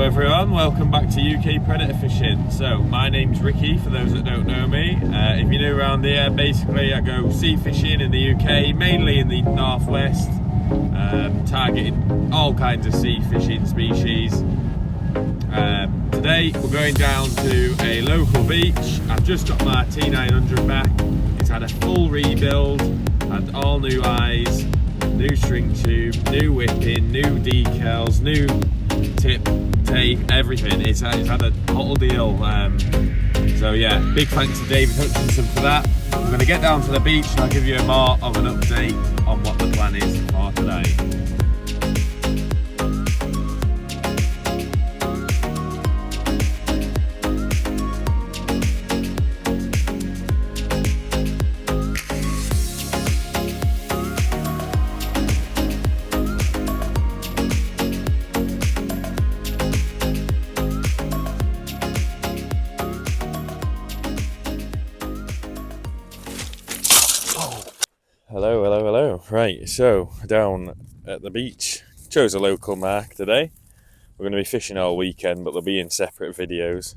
everyone, welcome back to UK Predator Fishing. So my name's Ricky, for those that don't know me. If you're new around here, basically I go sea fishing in the UK, mainly in the northwest, targeting all kinds of sea fishing species. Today we're going down to a local beach. I've just got my T900 back. It's had a full rebuild, had all new eyes, new string tube, new whipping, new decals, new tip, tape, everything. It's had a whole deal. So yeah, big thanks to David Hutchinson for that. I'm going to get down to the beach and I'll give you more of an update on what the plan is for today. Hello. Right, so down at the beach, chose a local mark today. We're going to be fishing all weekend, but they'll be in separate videos.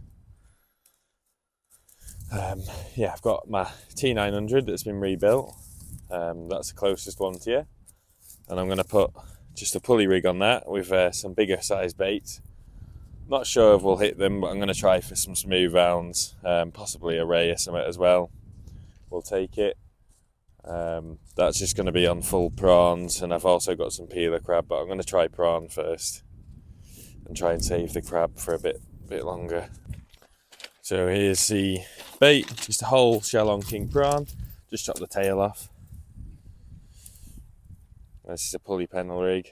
Yeah, I've got my T900 that's been rebuilt. That's the closest one to you. And I'm going to put just a pulley rig on that with some bigger size baits. Not sure if we'll hit them, but I'm going to try for some Smoothhounds, possibly a ray or something as well. We'll take it. That's just going to be on full prawns, and I've also got some peeler crab, but I'm going to try prawn first and try and save the crab for a bit longer. So here's the bait, just a whole shell on king prawn. Just chop the tail off. This is a pulley pennel rig.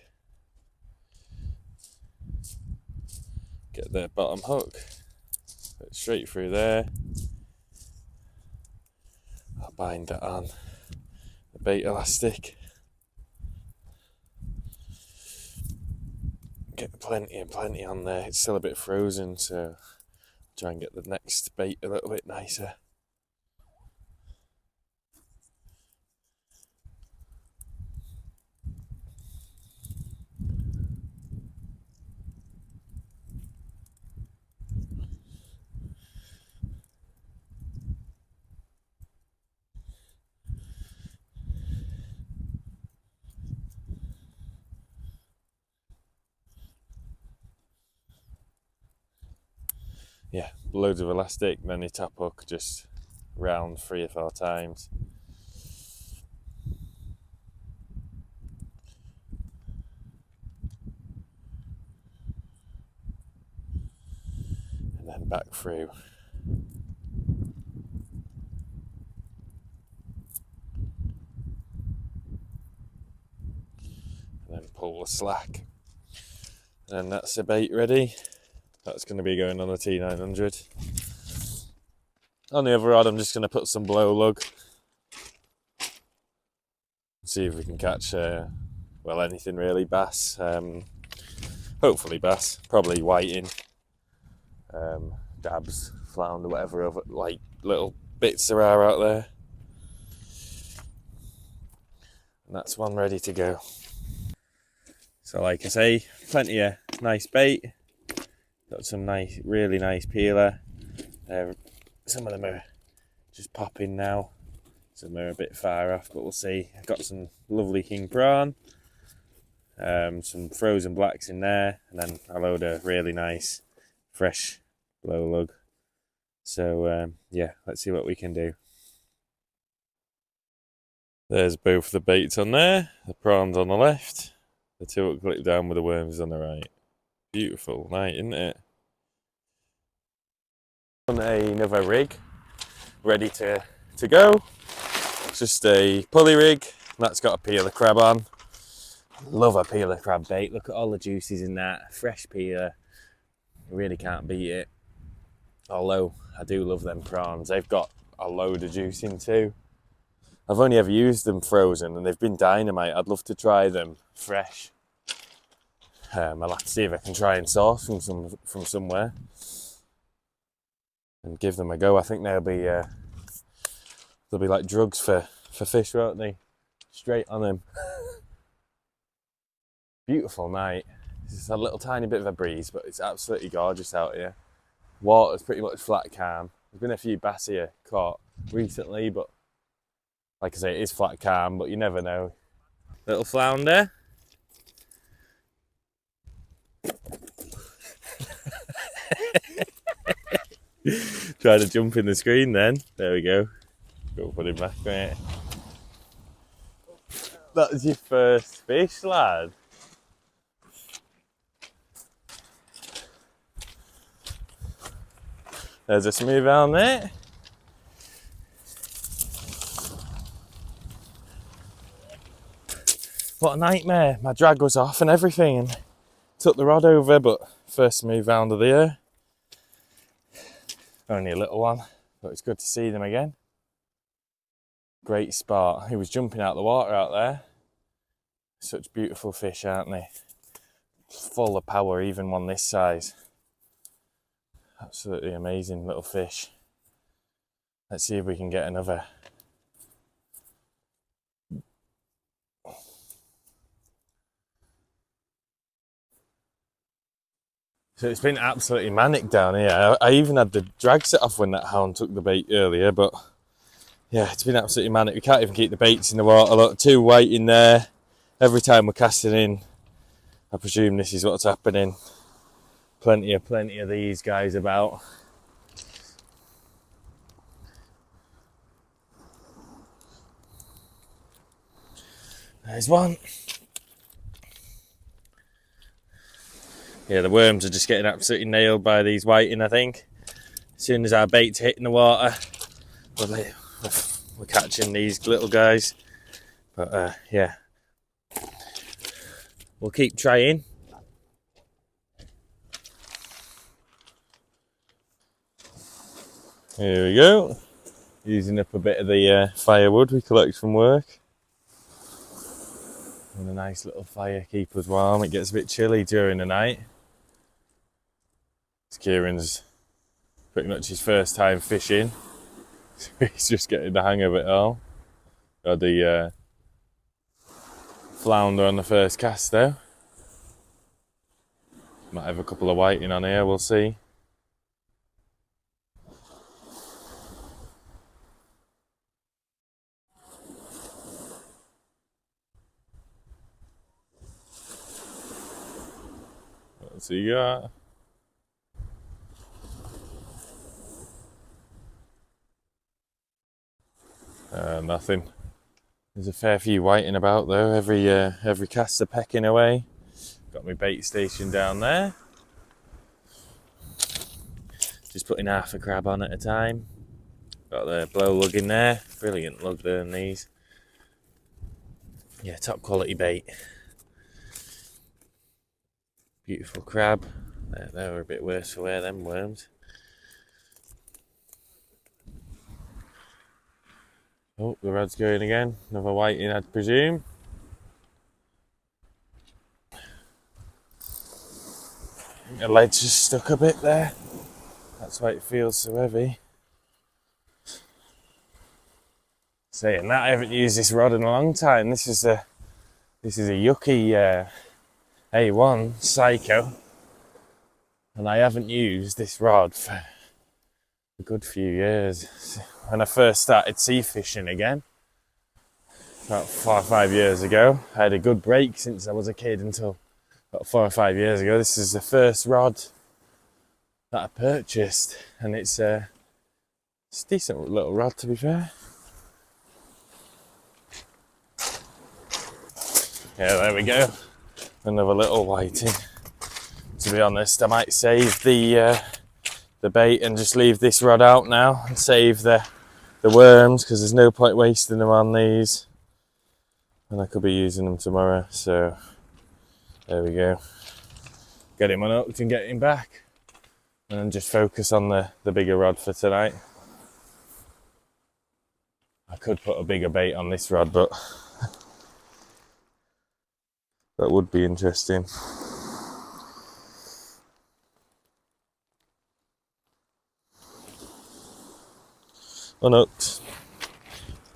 Get the bottom hook, put it straight through there. I'll bind that on the bait elastic. Get plenty on there. It's still a bit frozen, so I'll try and get the next bait a little bit nicer. Yeah, loads of elastic, then your top hook just round 3 or 4 times. And then back through. And then pull the slack. And that's the bait ready. That's going to be going on the T900. On the other rod, I'm just going to put some blow lug. See if we can catch, well, anything really, bass. Hopefully bass, probably whiting, dabs, flounder, whatever other like little bits there are out there. And that's one ready to go. So like I say, plenty of nice bait. Got some nice, really nice peeler. Some of them are just popping now. Some are a bit far off, but we'll see. I've got some lovely king prawn. Some frozen blacks in there. And then a load of really nice, fresh blow lug. So, yeah, let's see what we can do. There's both the baits on there. The prawns on the left. The two hook clip down with the worms on the right. Beautiful night, isn't it? Another rig ready to go. It's just a pulley rig that's got a peeler crab on. Love a peeler crab bait. Look at all the juices in that. Fresh peeler. You really can't beat it. Although I do love them prawns. They've got a load of juice in too. I've only ever used them frozen and they've been dynamite. I'd love to try them fresh. I'll have to see if I can try and source from somewhere and give them a go. I think they'll be like drugs for fish, won't they? Straight on them. Beautiful night. It's a little tiny bit of a breeze, but it's absolutely gorgeous out here. Water's pretty much flat calm. There's been a few bass here caught recently, but like I say, it is flat calm, but you never know. Little flounder. Try to jump in the screen then. There we go. Go put him back, mate. That's your first fish, lad. There's a Smoothhound there. What a nightmare. My drag was off and everything and took the rod over, but first Smoothhound of the year. Only a little one, but it's good to see them again. Great spot. He was jumping out the water out there. Such beautiful fish, aren't they? Full of power, even one this size. Absolutely amazing little fish. Let's see if we can get another. So it's been absolutely manic down here. I even had the drag set off when that hound took the bait earlier, but yeah, it's been absolutely manic. We can't even keep the baits in the water. Look, 2 white in there. Every time we're casting in, I presume this is what's happening. Plenty of these guys about. There's one. Yeah, the worms are just getting absolutely nailed by these whiting, I think. As soon as our bait's hitting the water, we're catching these little guys. But yeah, we'll keep trying. Here we go. Using up a bit of the firewood we collect from work. And a nice little fire, keep us warm. It gets a bit chilly during the night. Kieran's pretty much his first time fishing. He's just getting the hang of it all. Got the flounder on the first cast though. Might have a couple of whiting on here, we'll see. What's he got? Nothing. There's a fair few whiting about though. Every cast are pecking away. Got my bait station down there. Just putting half a crab on at a time. Got the blow lug in there. Brilliant lug there in these. Yeah, top quality bait. Beautiful crab. They were a bit worse for wear, them worms. Oh, the rod's going again. Another whiting, I'd presume. The ledge just stuck a bit there. That's why it feels so heavy. Saying that, I haven't used this rod in a long time. This is a yucky A1 Psycho, and I haven't used this rod for a good few years. When I first started sea fishing again, about 4 or 5 years ago, I had a good break since I was a kid until about 4 or 5 years ago. This is the first rod that I purchased, and it's a decent little rod, to be fair. Yeah, there we go. Another little whiting. To be honest, I might save the bait and just leave this rod out now and save the worms, because there's no point wasting them on these. And I could be using them tomorrow, so there we go. Get him unhooked and get him back. And then just focus on the bigger rod for tonight. I could put a bigger bait on this rod, but that would be interesting. Unhooked.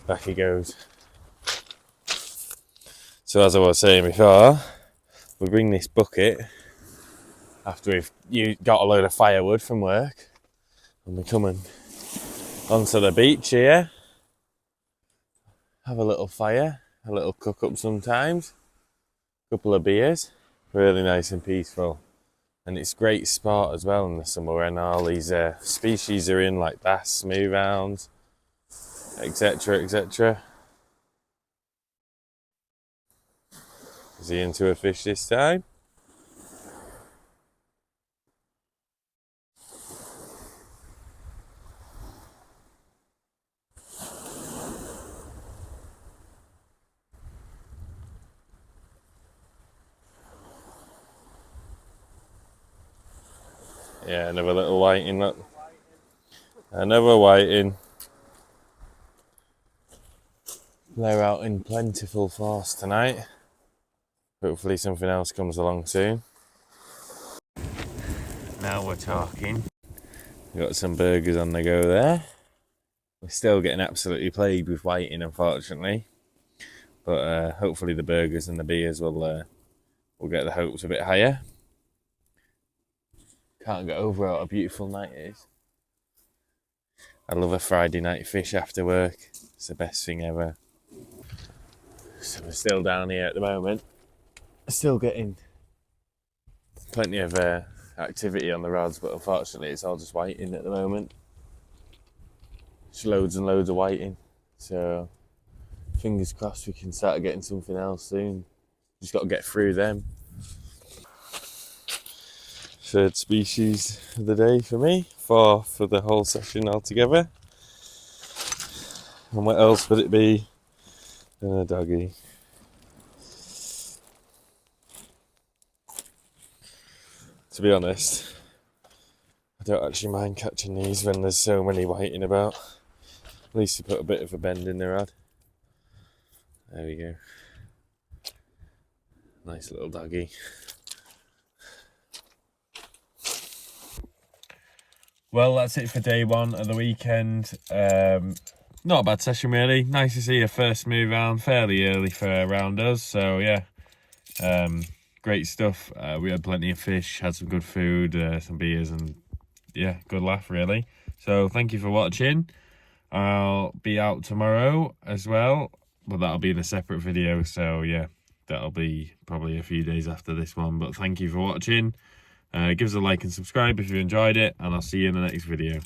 Back he goes. So as I was saying before, we bring this bucket after we've got a load of firewood from work, and we're coming onto the beach here, have a little fire, a little cook up sometimes, a couple of beers, really nice and peaceful. And it's a great spot as well in the summer when all these species are in, like bass, smoothhounds, etc, etc. Is he into a fish this time? Yeah, another little whiting, look. Another whiting. They're out in plentiful force tonight. Hopefully something else comes along soon. Now we're talking. We've got some burgers on the go there. We're still getting absolutely plagued with whiting, unfortunately. But hopefully the burgers and the beers will get the hopes a bit higher. Can't get over what a beautiful night it is. I love a Friday night fish after work. It's the best thing ever. So we're still down here at the moment. Still getting plenty of activity on the rods, but unfortunately it's all just whiting at the moment. Just loads and loads of whiting. So fingers crossed we can start getting something else soon. Just got to get through them. Third species of the day for me, fourth for the whole session altogether. And what else would it be than a doggy? To be honest, I don't actually mind catching these when there's so many whiting about. At least you put a bit of a bend in the rod. There we go. Nice little doggy. Well, that's it for day one of the weekend. Not a bad session really. Nice to see a first move round fairly early for around us. So yeah, great stuff. We had plenty of fish, had some good food, some beers, and yeah, good laugh really. So thank you for watching. I'll be out tomorrow as well, but that'll be in a separate video. So yeah, that'll be probably a few days after this one. But thank you for watching. Give us a like and subscribe if you enjoyed it, and I'll see you in the next video.